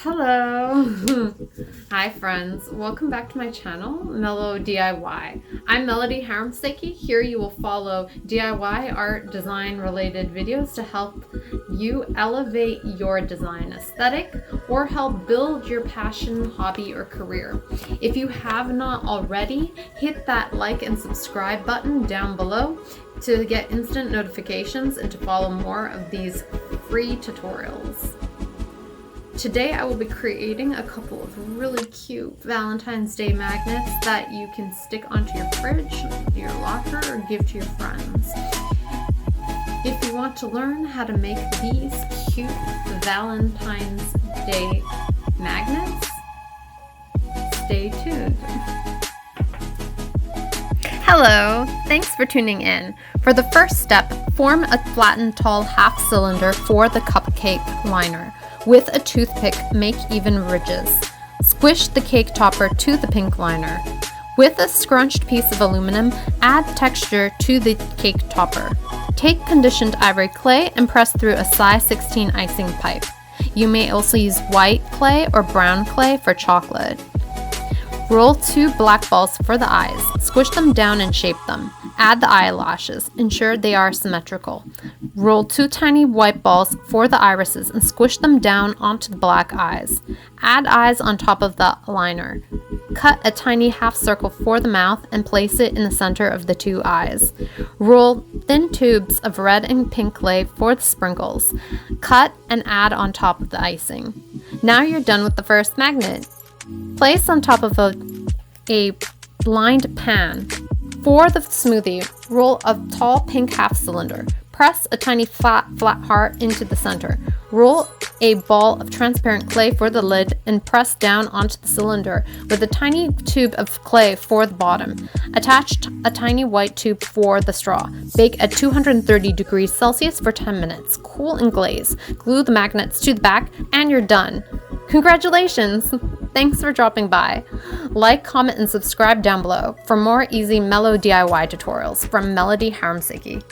Hello! Hi friends, welcome back to my channel, Mellow DIY. I'm Melody Harmstakey. Here you will follow DIY art design related videos to help you elevate your design aesthetic or help build your passion, hobby, or career. If you have not already, hit that like and subscribe button down below to get instant notifications and to follow more of these free tutorials. Today I will be creating a couple of really cute Valentine's Day magnets that you can stick onto your fridge, your locker, or give to your friends. If you want to learn how to make these cute Valentine's Day magnets, stay tuned. Hello, thanks for tuning in. For the first step, form a flattened tall half cylinder for the cupcake liner. With a toothpick, make even ridges. Squish the cake topper to the pink liner. With a scrunched piece of aluminum, add texture to the cake topper. Take conditioned ivory clay and press through a size 16 icing pipe. You may also use white clay or brown clay for chocolate. Roll 2 black balls for the eyes. Squish them down and shape them. Add the eyelashes. Ensure they are symmetrical. Roll 2 tiny white balls for the irises and squish them down onto the black eyes. Add eyes on top of the liner. Cut a tiny half circle for the mouth and place it in the center of the 2 eyes. Roll thin tubes of red and pink clay for the sprinkles. Cut and add on top of the icing. Now you're done with the first magnet. Place on top of a lined pan. For the smoothie, roll a tall pink half cylinder. Press a tiny flat heart into the center. Roll a ball of transparent clay for the lid and press down onto the cylinder with a tiny tube of clay for the bottom. Attach a tiny white tube for the straw. Bake at 230 degrees Celsius for 10 minutes. Cool and glaze. Glue the magnets to the back and you're done. Congratulations! Thanks for dropping by. Like, comment, and subscribe down below for more easy mellow DIY tutorials from Melody Harmstakey.